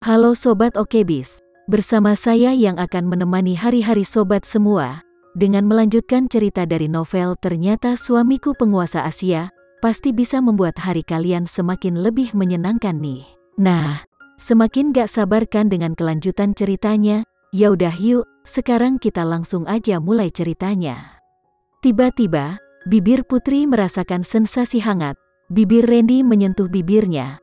Halo Sobat Okebis, bersama saya yang akan menemani hari-hari Sobat semua, dengan melanjutkan cerita dari novel Ternyata Suamiku Penguasa Asia, pasti bisa membuat hari kalian semakin lebih menyenangkan nih. Nah, semakin gak sabarkan dengan kelanjutan ceritanya, yaudah yuk, sekarang kita langsung aja mulai ceritanya. Tiba-tiba, bibir Putri merasakan sensasi hangat, bibir Randy menyentuh bibirnya.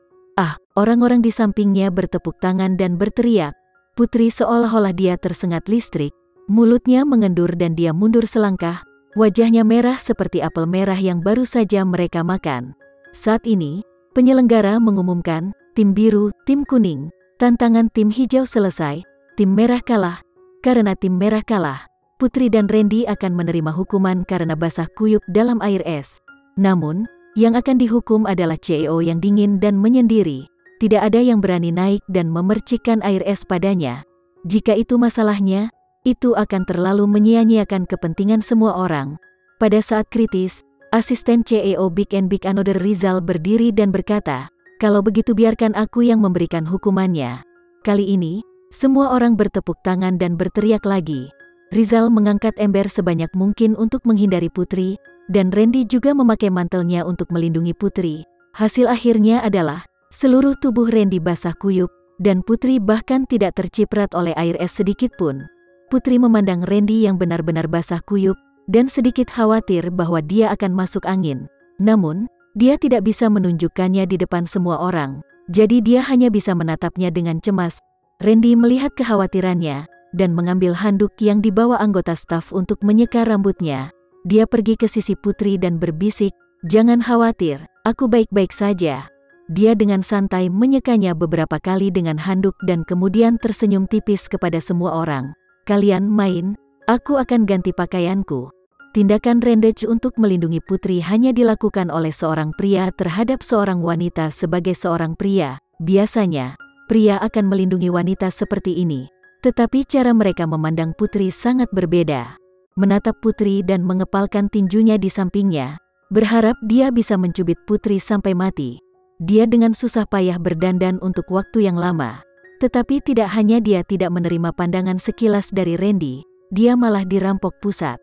Orang-orang di sampingnya bertepuk tangan dan berteriak. Putri seolah-olah dia tersengat listrik, mulutnya mengendur dan dia mundur selangkah, wajahnya merah seperti apel merah yang baru saja mereka makan. Saat ini, penyelenggara mengumumkan, tim biru, tim kuning, tantangan tim hijau selesai, tim merah kalah. Karena tim merah kalah, Putri dan Randy akan menerima hukuman karena basah kuyup dalam air es. Namun, yang akan dihukum adalah CEO yang dingin dan menyendiri. Tidak ada yang berani naik dan memercikkan air es padanya. Jika itu masalahnya, itu akan terlalu menyia-nyiakan kepentingan semua orang. Pada saat kritis, asisten CEO Big Another Rizal berdiri dan berkata, "Kalau begitu biarkan aku yang memberikan hukumannya." Kali ini, semua orang bertepuk tangan dan berteriak lagi. Rizal mengangkat ember sebanyak mungkin untuk menghindari Putri, dan Randy juga memakai mantelnya untuk melindungi Putri. Hasil akhirnya adalah seluruh tubuh Randy basah kuyup, dan Putri bahkan tidak terciprat oleh air es sedikit pun. Putri memandang Randy yang benar-benar basah kuyup, dan sedikit khawatir bahwa dia akan masuk angin. Namun, dia tidak bisa menunjukkannya di depan semua orang, jadi dia hanya bisa menatapnya dengan cemas. Randy melihat kekhawatirannya, dan mengambil handuk yang dibawa anggota staf untuk menyeka rambutnya. Dia pergi ke sisi Putri dan berbisik, "Jangan khawatir, aku baik-baik saja." Dia dengan santai menyekanya beberapa kali dengan handuk dan kemudian tersenyum tipis kepada semua orang. "Kalian main, aku akan ganti pakaianku." Tindakan Rendage untuk melindungi Putri hanya dilakukan oleh seorang pria terhadap seorang wanita sebagai seorang pria. Biasanya, pria akan melindungi wanita seperti ini. Tetapi cara mereka memandang Putri sangat berbeda. Menatap Putri dan mengepalkan tinjunya di sampingnya, berharap dia bisa mencubit Putri sampai mati. Dia dengan susah payah berdandan untuk waktu yang lama. Tetapi tidak hanya dia tidak menerima pandangan sekilas dari Randy, dia malah dirampok pusat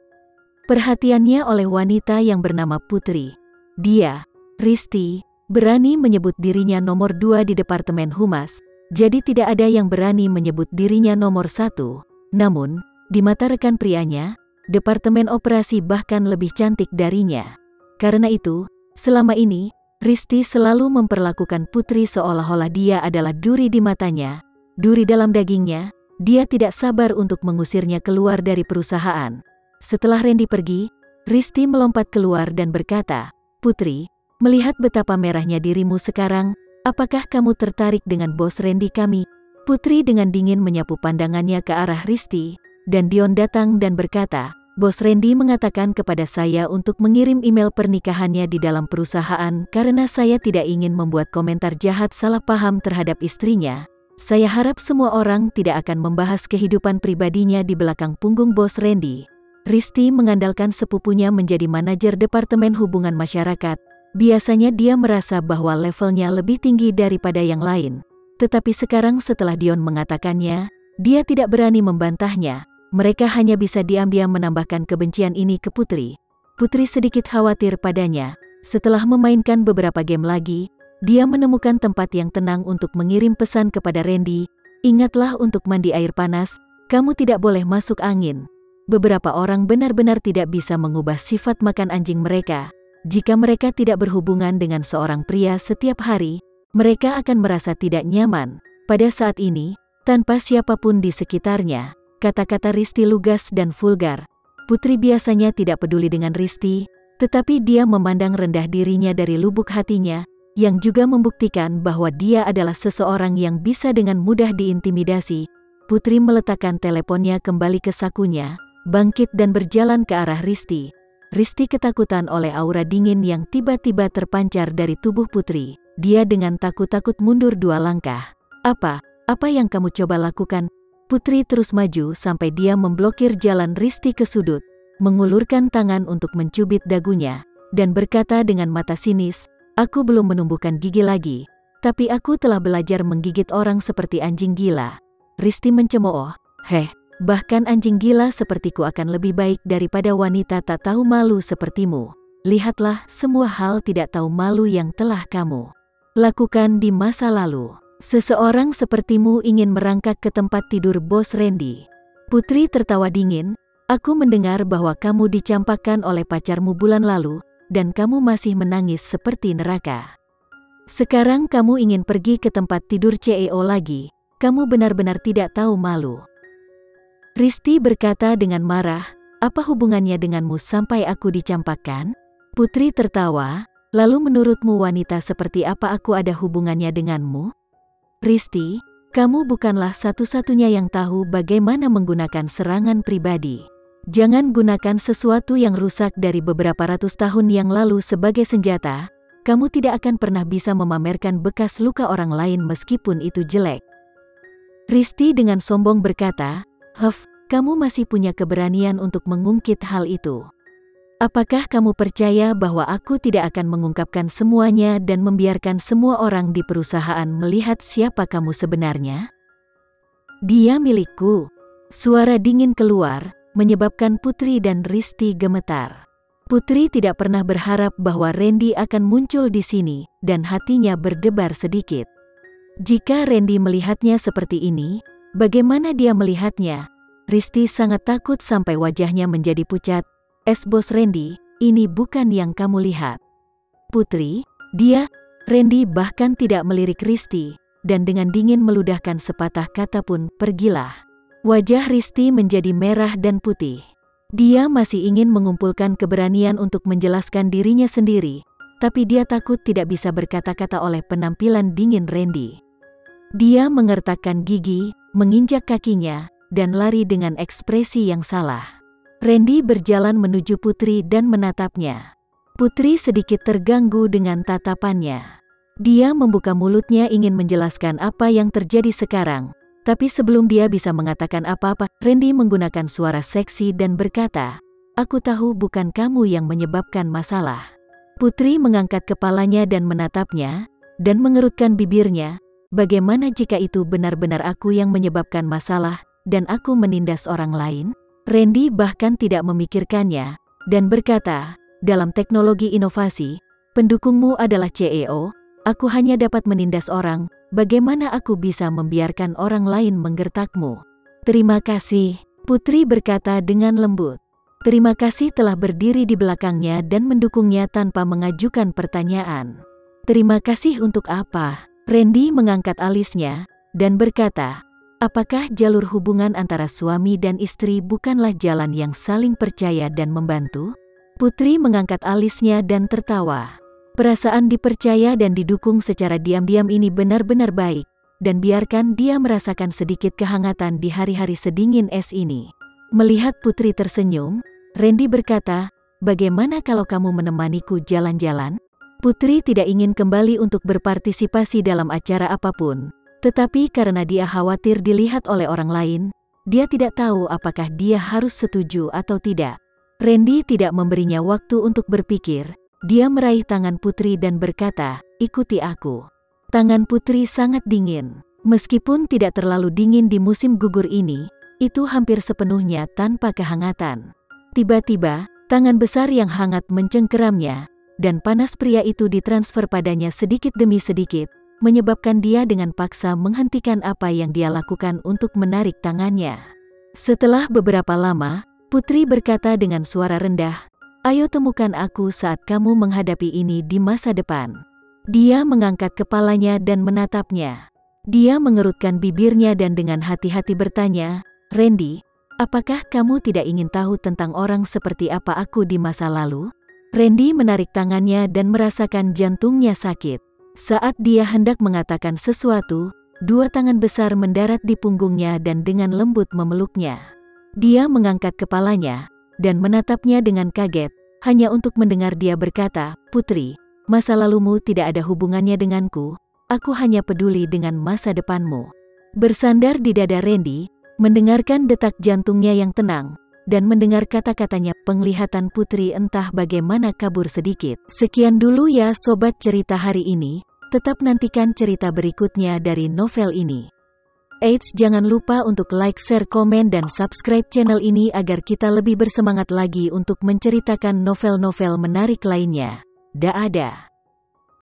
perhatiannya oleh wanita yang bernama Putri. Dia, Risti, berani menyebut dirinya nomor 2 di Departemen Humas, jadi tidak ada yang berani menyebut dirinya nomor 1. Namun, di mata rekan prianya, Departemen Operasi bahkan lebih cantik darinya. Karena itu, selama ini, Risti selalu memperlakukan Putri seolah-olah dia adalah duri di matanya, duri dalam dagingnya. Dia tidak sabar untuk mengusirnya keluar dari perusahaan. Setelah Randy pergi, Risti melompat keluar dan berkata, "Putri, melihat betapa merahnya dirimu sekarang, apakah kamu tertarik dengan bos Randy kami?" Putri dengan dingin menyapu pandangannya ke arah Risti, dan Dion datang dan berkata, "Bos Randy mengatakan kepada saya untuk mengirim email pernikahannya di dalam perusahaan karena saya tidak ingin membuat komentar jahat salah paham terhadap istrinya. Saya harap semua orang tidak akan membahas kehidupan pribadinya di belakang punggung bos Randy." Risti mengandalkan sepupunya menjadi manajer Departemen Hubungan Masyarakat. Biasanya dia merasa bahwa levelnya lebih tinggi daripada yang lain. Tetapi sekarang setelah Dion mengatakannya, dia tidak berani membantahnya. Mereka hanya bisa diam-diam menambahkan kebencian ini ke Putri. Putri sedikit khawatir padanya. Setelah memainkan beberapa game lagi, dia menemukan tempat yang tenang untuk mengirim pesan kepada Randy. "Ingatlah untuk mandi air panas, kamu tidak boleh masuk angin." Beberapa orang benar-benar tidak bisa mengubah sifat makan anjing mereka. Jika mereka tidak berhubungan dengan seorang pria setiap hari, mereka akan merasa tidak nyaman. Pada saat ini, tanpa siapapun di sekitarnya, kata-kata Risti lugas dan vulgar. Putri biasanya tidak peduli dengan Risti, tetapi dia memandang rendah dirinya dari lubuk hatinya, yang juga membuktikan bahwa dia adalah seseorang yang bisa dengan mudah diintimidasi. Putri meletakkan teleponnya kembali ke sakunya, bangkit dan berjalan ke arah Risti. Risti ketakutan oleh aura dingin yang tiba-tiba terpancar dari tubuh Putri. Dia dengan takut-takut mundur 2 langkah. Apa yang kamu coba lakukan?" Putri terus maju sampai dia memblokir jalan Risti ke sudut, mengulurkan tangan untuk mencubit dagunya, dan berkata dengan mata sinis, "Aku belum menumbuhkan gigi lagi." Tapi aku telah belajar menggigit orang seperti anjing gila. Risti mencemooh. Bahkan anjing gila sepertiku akan lebih baik daripada wanita tak tahu malu sepertimu. Lihatlah semua hal tidak tahu malu yang telah kamu lakukan di masa lalu. Seseorang sepertimu ingin merangkak ke tempat tidur Bos Randy. Putri tertawa dingin. Aku mendengar bahwa kamu dicampakkan oleh pacarmu bulan lalu, dan kamu masih menangis seperti neraka. Sekarang kamu ingin pergi ke tempat tidur CEO lagi. Kamu benar-benar tidak tahu malu. Risti berkata dengan marah, apa hubungannya denganmu sampai aku dicampakkan? Putri tertawa, lalu menurutmu wanita seperti apa aku ada hubungannya denganmu? Risti, kamu bukanlah satu-satunya yang tahu bagaimana menggunakan serangan pribadi. Jangan gunakan sesuatu yang rusak dari beberapa ratus tahun yang lalu sebagai senjata. Kamu tidak akan pernah bisa memamerkan bekas luka orang lain meskipun itu jelek. Risti dengan sombong berkata, kamu masih punya keberanian untuk mengungkit hal itu. Apakah kamu percaya bahwa aku tidak akan mengungkapkan semuanya dan membiarkan semua orang di perusahaan melihat siapa kamu sebenarnya? Dia milikku. Suara dingin keluar, menyebabkan Putri dan Risti gemetar. Putri tidak pernah berharap bahwa Randy akan muncul di sini, dan hatinya berdebar sedikit. Jika Randy melihatnya seperti ini, bagaimana dia melihatnya? Risti sangat takut sampai wajahnya menjadi pucat. Bos Randy, ini bukan yang kamu lihat. Putri, Randy bahkan tidak melirik Risti, dan dengan dingin meludahkan sepatah kata pun, pergilah. Wajah Risti menjadi merah dan putih. Dia masih ingin mengumpulkan keberanian untuk menjelaskan dirinya sendiri, tapi dia takut tidak bisa berkata-kata oleh penampilan dingin Randy. Dia mengertakkan gigi, menginjak kakinya, dan lari dengan ekspresi yang salah. Randy berjalan menuju Putri dan menatapnya. Putri sedikit terganggu dengan tatapannya. Dia membuka mulutnya ingin menjelaskan apa yang terjadi sekarang. Tapi sebelum dia bisa mengatakan apa-apa, Randy menggunakan suara seksi dan berkata, aku tahu bukan kamu yang menyebabkan masalah. Putri mengangkat kepalanya dan menatapnya, dan mengerutkan bibirnya, bagaimana jika itu benar-benar aku yang menyebabkan masalah, dan aku menindas orang lain? Randy bahkan tidak memikirkannya, dan berkata, dalam teknologi inovasi, pendukungmu adalah CEO, aku hanya dapat menindas orang. Bagaimana aku bisa membiarkan orang lain menggertakmu? Terima kasih, Putri berkata dengan lembut. Terima kasih telah berdiri di belakangnya dan mendukungnya tanpa mengajukan pertanyaan. Terima kasih untuk apa? Randy mengangkat alisnya, dan berkata, apakah jalur hubungan antara suami dan istri bukanlah jalan yang saling percaya dan membantu? Putri mengangkat alisnya dan tertawa. Perasaan dipercaya dan didukung secara diam-diam ini benar-benar baik, dan biarkan dia merasakan sedikit kehangatan di hari-hari sedingin es ini. Melihat Putri tersenyum, Randy berkata, bagaimana kalau kamu menemaniku jalan-jalan? Putri tidak ingin kembali untuk berpartisipasi dalam acara apapun, tetapi karena dia khawatir dilihat oleh orang lain, dia tidak tahu apakah dia harus setuju atau tidak. Randy tidak memberinya waktu untuk berpikir. Dia meraih tangan Putri dan berkata, ikuti aku. Tangan Putri sangat dingin. Meskipun tidak terlalu dingin di musim gugur ini, itu hampir sepenuhnya tanpa kehangatan. Tiba-tiba, tangan besar yang hangat mencengkeramnya, dan panas pria itu ditransfer padanya sedikit demi sedikit, menyebabkan dia dengan paksa menghentikan apa yang dia lakukan untuk menarik tangannya. Setelah beberapa lama, Putri berkata dengan suara rendah, ayo temukan aku saat kamu menghadapi ini di masa depan. Dia mengangkat kepalanya dan menatapnya. Dia mengerutkan bibirnya dan dengan hati-hati bertanya, Randy, apakah kamu tidak ingin tahu tentang orang seperti apa aku di masa lalu? Randy menarik tangannya dan merasakan jantungnya sakit. Saat dia hendak mengatakan sesuatu, dua tangan besar mendarat di punggungnya dan dengan lembut memeluknya. Dia mengangkat kepalanya dan menatapnya dengan kaget, hanya untuk mendengar dia berkata, Putri, masa lalumu tidak ada hubungannya denganku, aku hanya peduli dengan masa depanmu. Bersandar di dada Randy, mendengarkan detak jantungnya yang tenang, dan mendengar kata-katanya, penglihatan Putri entah bagaimana kabur sedikit. Sekian dulu ya sobat cerita hari ini, Tetap nantikan cerita berikutnya dari novel ini. Eits, jangan lupa untuk like, share, komen, dan subscribe channel ini agar kita lebih bersemangat lagi untuk menceritakan novel-novel menarik lainnya. Dah ada.